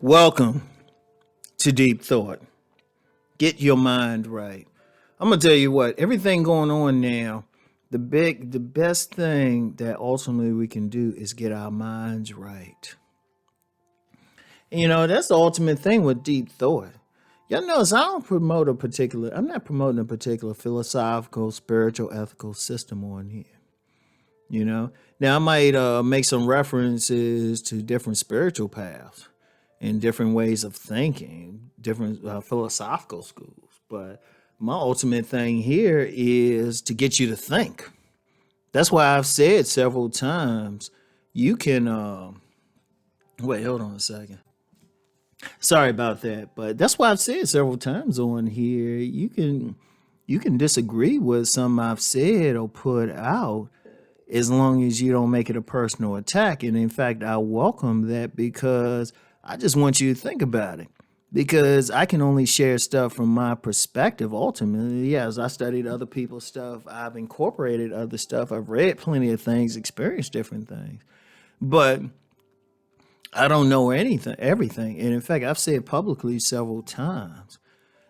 Welcome to Deep Thought. Get your mind right. I'm gonna tell you what, everything going on now, the best thing that ultimately we can do is get our minds right. That's the ultimate thing with deep thought. Y'all notice I'm not promoting a particular philosophical, spiritual, ethical system on here. Now I might make some references to different spiritual paths and different ways of thinking, different philosophical schools. But my ultimate thing here is to get you to think. That's why I've said several times you can. Wait, hold on a second. Sorry about that, but that's why I've said several times on here. You can disagree with something I've said or put out as long as you don't make it a personal attack. And in fact, I welcome that because I just want you to think about it. Because I can only share stuff from my perspective ultimately. Yes, I studied other people's stuff. I've incorporated other stuff. I've read plenty of things, experienced different things. But I don't know everything. And in fact, I've said publicly several times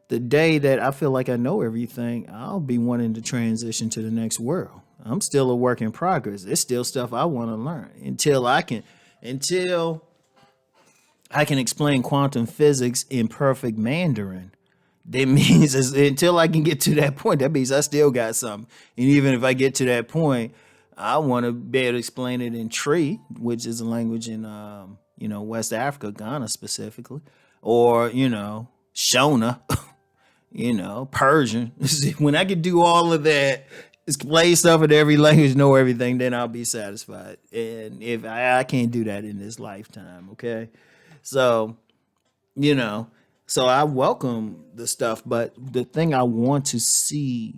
the day that I feel like I know everything, I'll be wanting to transition to the next world. I'm still a work in progress. There's still stuff I want to learn until I can explain quantum physics in perfect Mandarin. That means until I can get to that point, that means I still got something. And even if I get to that point, I want to be able to explain it in Tree, which is a language in West Africa, Ghana specifically, or Shona, Persian. When I can do all of that, explain stuff in every language, know everything, then I'll be satisfied. And if I can't do that in this lifetime, okay? So, you know, so I welcome the stuff, but the thing I want to see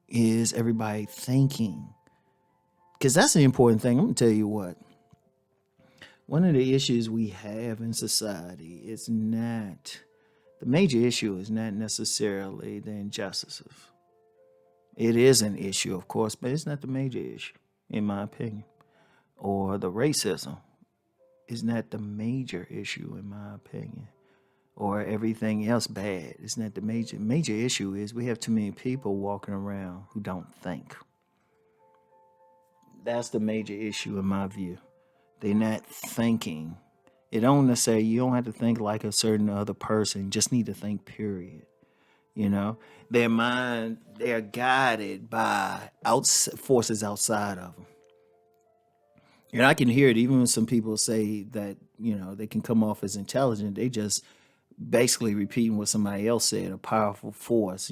is everybody thinking. Because that's the important thing. I'm going to tell you what. One of the issues we have in society is not, the major issue is not necessarily the injustices. It is an issue, of course, but it's not the major issue, in my opinion. Or the racism is not the major issue, in my opinion. Or everything else bad. It's not the major issue is we have too many people walking around who don't think. That's the major issue in my view. They're not thinking. It don't necessarily you don't have to think like a certain other person. You just need to think, period. Their mind, they're guided by forces outside of them. And I can hear it even when some people say that, they can come off as intelligent. They just basically repeating what somebody else said, a powerful force,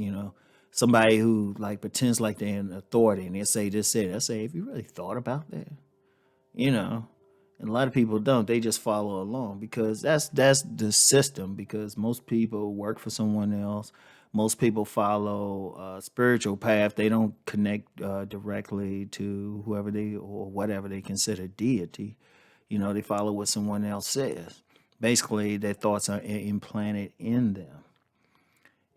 somebody who like pretends like they're in authority and they say this, said. I say, have you really thought about that? You know, and a lot of people don't. They just follow along because that's the system. Because most people work for someone else. Most people follow a spiritual path. They don't connect directly to whoever they or whatever they consider deity. They follow what someone else says. Basically, their thoughts are implanted in them.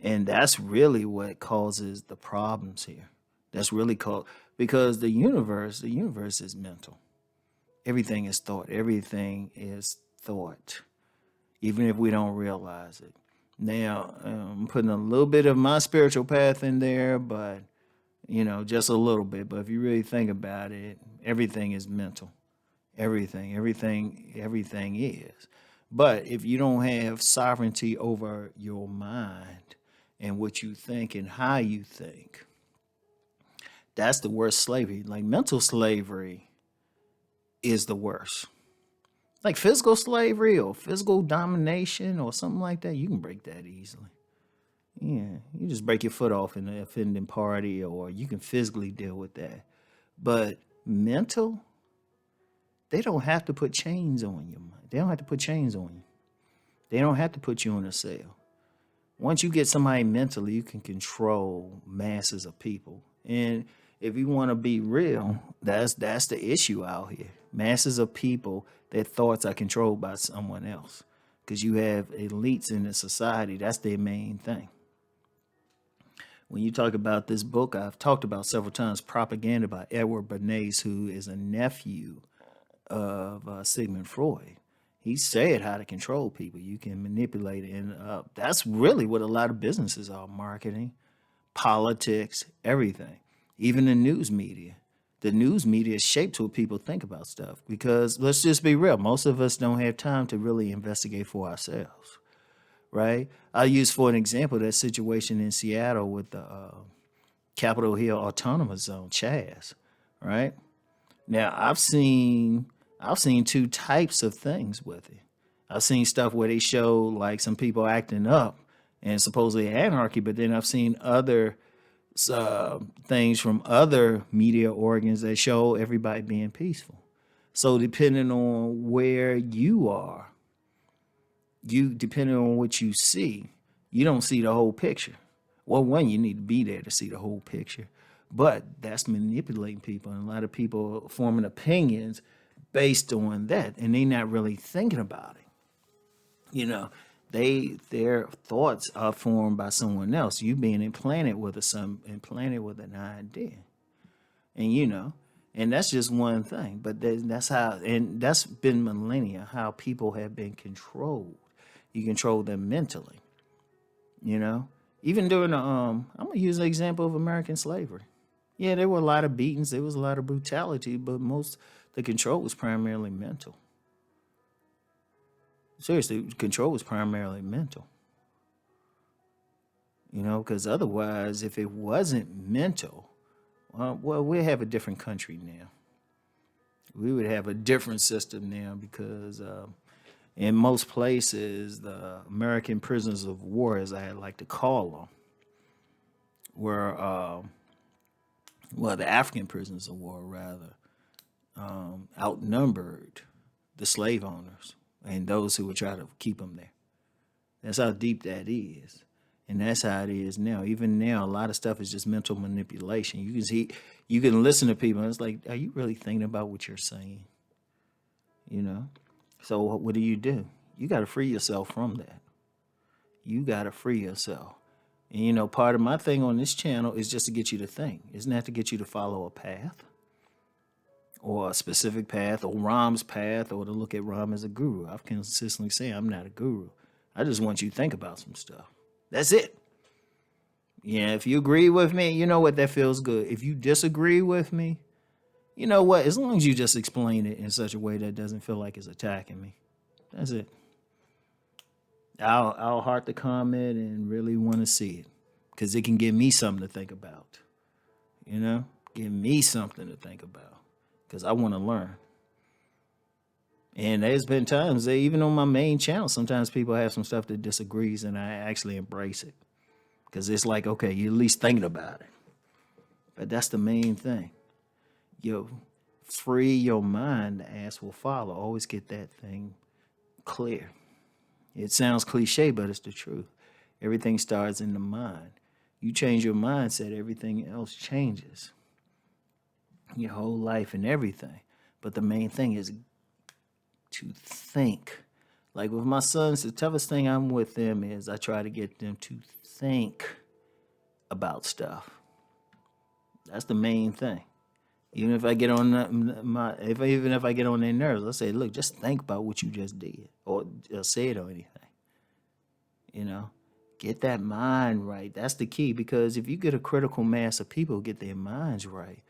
And that's really what causes the problems here. That's really called because the universe is mental. Everything is thought. Everything is thought, even if we don't realize it. Now, I'm putting a little bit of my spiritual path in there, but just a little bit. But if you really think about it, everything is mental. Everything is. But if you don't have sovereignty over your mind and what you think and how you think, that's the worst slavery. Like mental slavery is the worst. Like physical slavery or physical domination or something like that, you can break that easily. Yeah, you just break your foot off in the offending party, or you can physically deal with that. But mental, they don't have to put chains on you. They don't have to put chains on you. They don't have to put you in a cell. Once you get somebody mentally, you can control masses of people. And if you want to be real, that's the issue out here. Masses of people, their thoughts are controlled by someone else. Because you have elites in the society, that's their main thing. When you talk about this book, I've talked about several times, Propaganda by Edward Bernays, who is a nephew of Sigmund Freud. He said how to control people. You can manipulate it. And that's really what a lot of businesses are: marketing, politics, everything, even the news media. The news media is shaped to what people think about stuff because let's just be real. Most of us don't have time to really investigate for ourselves, right? I'll use for an example that situation in Seattle with the Capitol Hill Autonomous Zone, Chaz, right? Now I've seen two types of things with it. I've seen stuff where they show like some people acting up and supposedly anarchy, but then I've seen other things from other media organs that show everybody being peaceful. So depending on where you are, you depending on what you see, you don't see the whole picture. Well, one, you need to be there to see the whole picture, but that's manipulating people, and a lot of people forming opinions based on that, and they're not really thinking about it. You know, their thoughts are formed by someone else. You being implanted with an idea, and and that's just one thing. But that's how, and that's been millennia how people have been controlled. You control them mentally. You know, even during the I'm gonna use an example of American slavery. Yeah, there were a lot of beatings, there was a lot of brutality, but most the control was primarily mental. Seriously, control was primarily mental. Because otherwise, if it wasn't mental, well, we'd have a different country now. We would have a different system now because in most places, the American prisoners of war, as I like to call them, were well, the African prisoners of war rather outnumbered the slave owners and those who would try to keep them there. That's how deep that is. And that's how it is now. Even now, a lot of stuff is just mental manipulation. You can listen to people, and it's like, are you really thinking about what you're saying? You know? So what do? You got to free yourself from that. You got to free yourself. And, part of my thing on this channel is just to get you to think. It's not to get you to follow a path or a specific path or Rom's path or to look at Rom as a guru. I've consistently said I'm not a guru. I just want you to think about some stuff. That's it. Yeah, if you agree with me, you know what, that feels good. If you disagree with me, you know what, as long as you just explain it in such a way that doesn't feel like it's attacking me, that's it. I'll heart the comment and really want to see it because it can give me something to think about. Give me something to think about because I want to learn. And there's been times that even on my main channel, sometimes people have some stuff that disagrees and I actually embrace it. Because it's like, okay, you're at least thinking about it. But that's the main thing. Free your mind, the ass will follow. Always get that thing clear. It sounds cliche, but it's the truth. Everything starts in the mind. You change your mindset, everything else changes. Your whole life and everything. But the main thing is to think. Like with my sons, the toughest thing I'm with them is I try to get them to think about stuff. That's the main thing. Even if I get on even if I get on their nerves, I say, look, just think about what you just did, or say it or anything. Get that mind right. That's the key, because if you get a critical mass of people who get their minds right,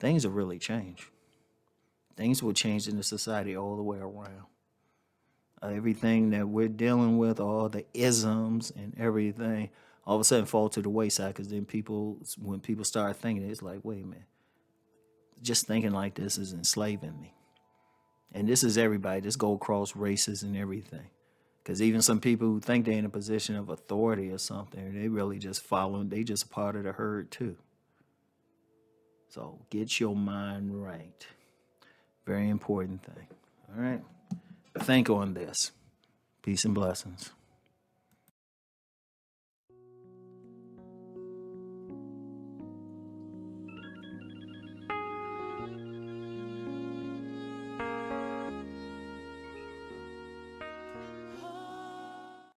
things will really change. Things will change in the society all the way around. Everything that we're dealing with, all the isms and everything, all of a sudden fall to the wayside because then when people start thinking, it's like, wait a minute, just thinking like this is enslaving me. And this is everybody. This go across races and everything. Because even some people who think they're in a position of authority or something, they really just following, they just part of the herd too. So get your mind right. Very important thing. All right. Think on this. Peace and blessings.